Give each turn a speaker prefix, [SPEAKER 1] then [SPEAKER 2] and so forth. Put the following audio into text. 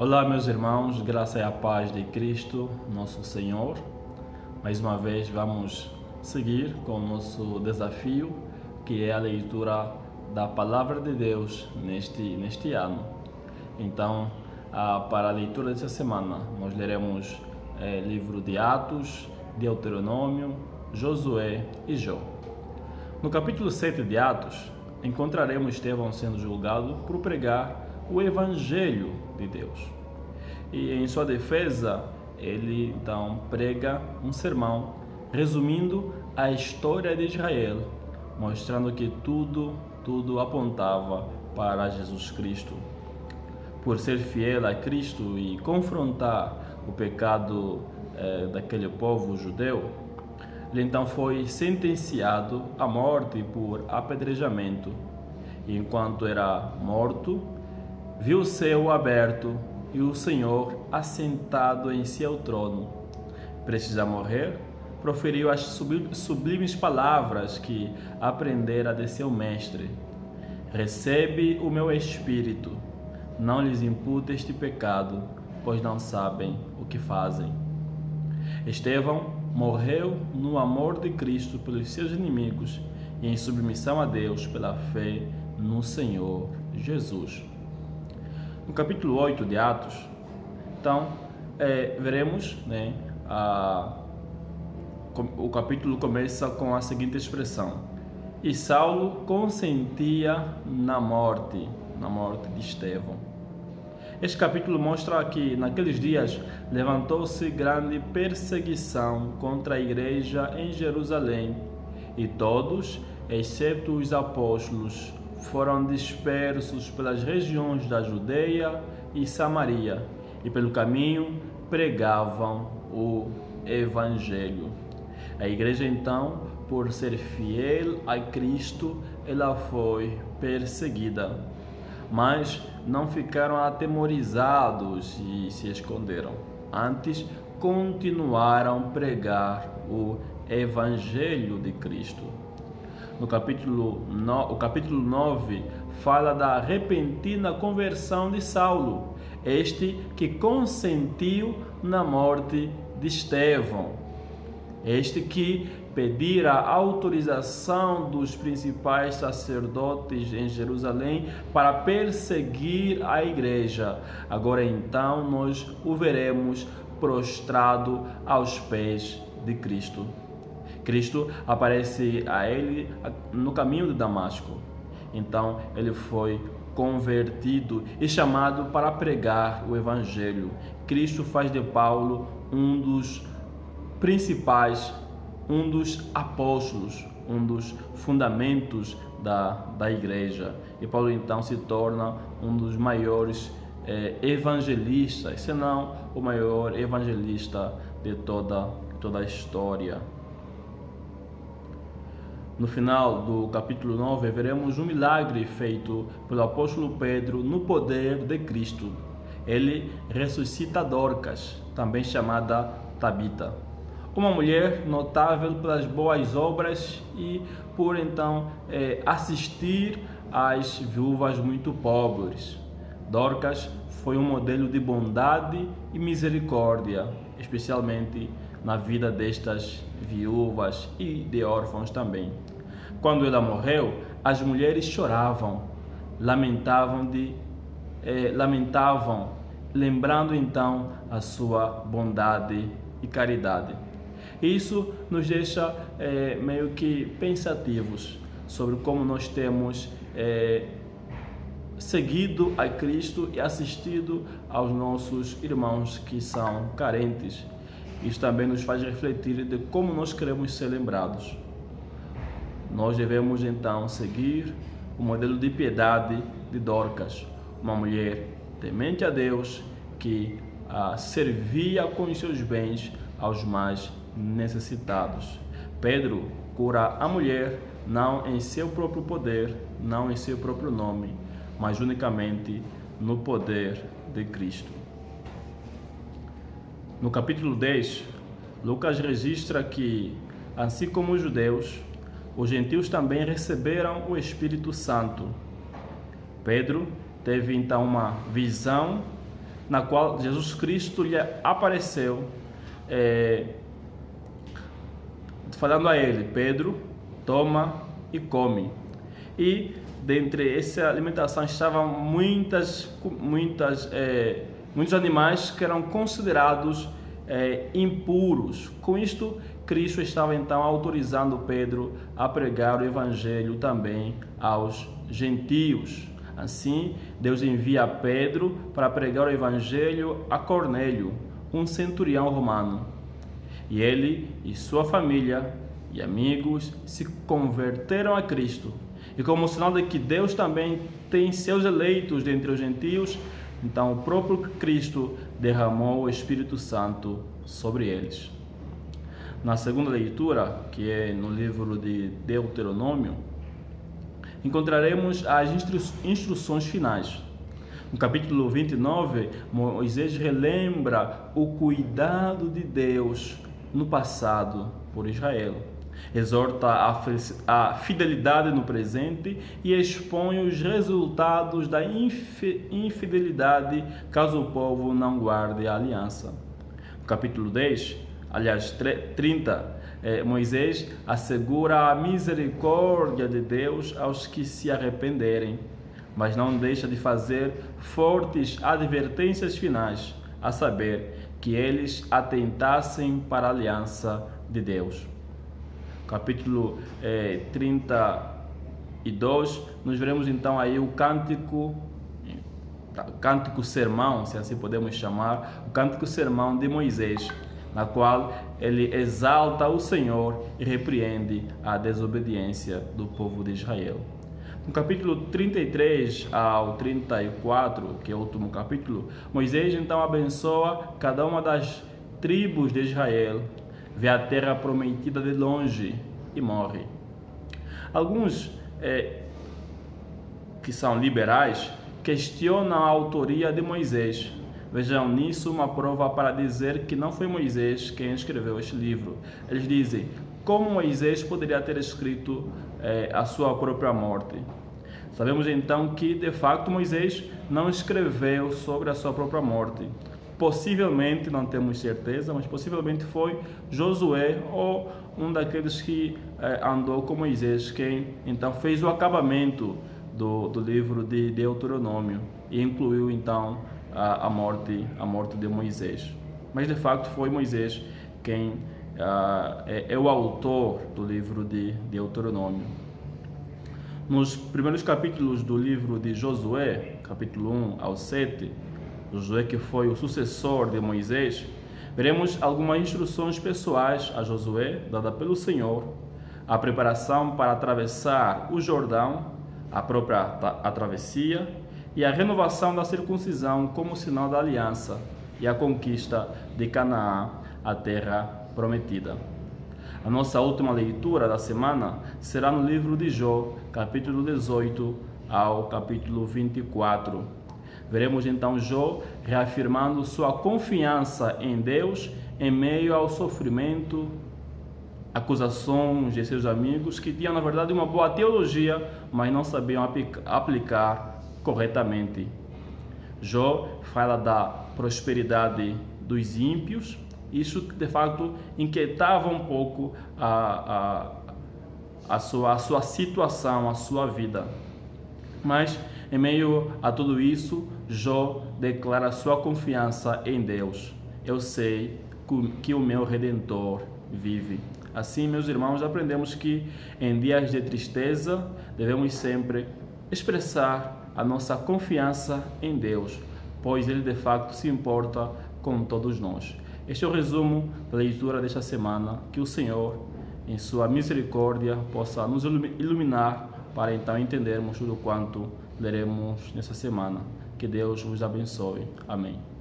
[SPEAKER 1] Olá, meus irmãos, graça e a paz de Cristo, nosso Senhor. Mais uma vez vamos seguir com o nosso desafio, que é a leitura da Palavra de Deus neste ano. Então, para a leitura dessa semana, nós leremos livro de Atos, Deuteronômio, Josué e Jó. No capítulo 7 de Atos, encontraremos Estevão sendo julgado por pregar o Evangelho de Deus. E em sua defesa, ele então prega um sermão resumindo a história de Israel, mostrando que tudo apontava para Jesus Cristo. Por ser fiel a Cristo e confrontar o pecado daquele povo judeu, ele então foi sentenciado à morte por apedrejamento. E enquanto era morto, viu o céu aberto e o Senhor assentado em seu trono. Prestes a morrer, proferiu as sublimes palavras que aprendera de seu mestre: recebe o meu espírito, não lhes imputa este pecado, pois não sabem o que fazem. Estevão morreu no amor de Cristo pelos seus inimigos e em submissão a Deus pela fé no Senhor Jesus. No capítulo 8 de Atos, então, veremos, o capítulo começa com a seguinte expressão: e Saulo consentia na morte de Estevão. Este capítulo mostra que naqueles dias levantou-se grande perseguição contra a igreja em Jerusalém, e todos, exceto os apóstolos, foram dispersos pelas regiões da Judeia e Samaria, e pelo caminho pregavam o Evangelho. A igreja então, por ser fiel a Cristo, ela foi perseguida, mas não ficaram atemorizados e se esconderam. Antes, continuaram a pregar o Evangelho de Cristo. O capítulo 9 fala da repentina conversão de Saulo, este que consentiu na morte de Estevão, este que pedira a autorização dos principais sacerdotes em Jerusalém para perseguir a igreja. Agora então nós o veremos prostrado aos pés de Cristo. Cristo aparece a ele no caminho de Damasco. Então ele foi convertido e chamado para pregar o Evangelho. Cristo faz de Paulo um dos principais, um dos apóstolos, um dos fundamentos da igreja. E Paulo então se torna um dos maiores evangelistas, se não o maior evangelista de toda a história. No final do capítulo 9, veremos um milagre feito pelo apóstolo Pedro no poder de Cristo. Ele ressuscita Dorcas, também chamada Tabita, uma mulher notável pelas boas obras e por então assistir às viúvas muito pobres. Dorcas foi um modelo de bondade e misericórdia, especialmente na vida destas viúvas e de órfãos também. Quando ela morreu, as mulheres choravam, lamentavam, lembrando então a sua bondade e caridade. Isso nos deixa meio que pensativos sobre como nós temos seguido a Cristo e assistido aos nossos irmãos que são carentes. Isso também nos faz refletir de como nós queremos ser lembrados. Nós devemos então seguir o modelo de piedade de Dorcas, uma mulher temente a Deus que servia com os seus bens aos mais necessitados. Pedro cura a mulher não em seu próprio poder, não em seu próprio nome, mas unicamente no poder de Cristo. No capítulo 10, Lucas registra que, assim como os judeus, os gentios também receberam o Espírito Santo. Pedro teve então uma visão na qual Jesus Cristo lhe apareceu, falando a ele: Pedro, toma e come. E dentre essa alimentação estavam muitos animais que eram considerados impuros. Com isto, Cristo estava então autorizando Pedro a pregar o evangelho também aos gentios. Assim, Deus envia Pedro para pregar o evangelho a Cornélio, um centurião romano. E ele e sua família e amigos se converteram a Cristo. E como sinal de que Deus também tem seus eleitos dentre os gentios, então o próprio Cristo derramou o Espírito Santo sobre eles. Na segunda leitura, que é no livro de Deuteronômio, encontraremos as instruções finais. No capítulo 29, Moisés relembra o cuidado de Deus no passado por Israel. Exorta a fidelidade no presente e expõe os resultados da infidelidade caso o povo não guarde a aliança. No capítulo 30, Moisés assegura a misericórdia de Deus aos que se arrependerem, mas não deixa de fazer fortes advertências finais, a saber, que eles atentassem para a aliança de Deus. Capítulo 32, nós veremos então aí o cântico sermão, se assim podemos chamar, o cântico sermão de Moisés, na qual ele exalta o Senhor e repreende a desobediência do povo de Israel. No capítulo 33 ao 34, que é o último capítulo, Moisés então abençoa cada uma das tribos de Israel, vê a terra prometida de longe e morre. Alguns que são liberais questionam a autoria de Moisés. Vejam nisso uma prova para dizer que não foi Moisés quem escreveu este livro. Eles dizem: como Moisés poderia ter escrito a sua própria morte? Sabemos então que, de fato, Moisés não escreveu sobre a sua própria morte. Possivelmente, não temos certeza, mas possivelmente foi Josué ou um daqueles que andou com Moisés, quem então fez o acabamento do livro de Deuteronômio e incluiu então a morte de Moisés. Mas de fato foi Moisés quem é o autor do livro de Deuteronômio. Nos primeiros capítulos do livro de Josué, capítulo 1 ao 7, Josué, que foi o sucessor de Moisés, veremos algumas instruções pessoais a Josué, dada pelo Senhor, a preparação para atravessar o Jordão, a própria travessia, e a renovação da circuncisão como sinal da aliança e a conquista de Canaã, a terra prometida. A nossa última leitura da semana será no livro de Jó, capítulo 18 ao capítulo 24. Veremos então Jó reafirmando sua confiança em Deus em meio ao sofrimento, acusações de seus amigos que tinham na verdade uma boa teologia, mas não sabiam aplicar corretamente. Jó fala da prosperidade dos ímpios. Isso de fato inquietava um pouco a sua situação, a sua vida. Mas em meio a tudo isso, Jó declara sua confiança em Deus. Eu sei que o meu Redentor vive. Assim, meus irmãos, aprendemos que em dias de tristeza devemos sempre expressar a nossa confiança em Deus, pois Ele de facto se importa com todos nós. Este é o resumo da leitura desta semana. Que o Senhor, em sua misericórdia, possa nos iluminar para então entendermos tudo quanto leremos nessa semana. Que Deus vos abençoe. Amém.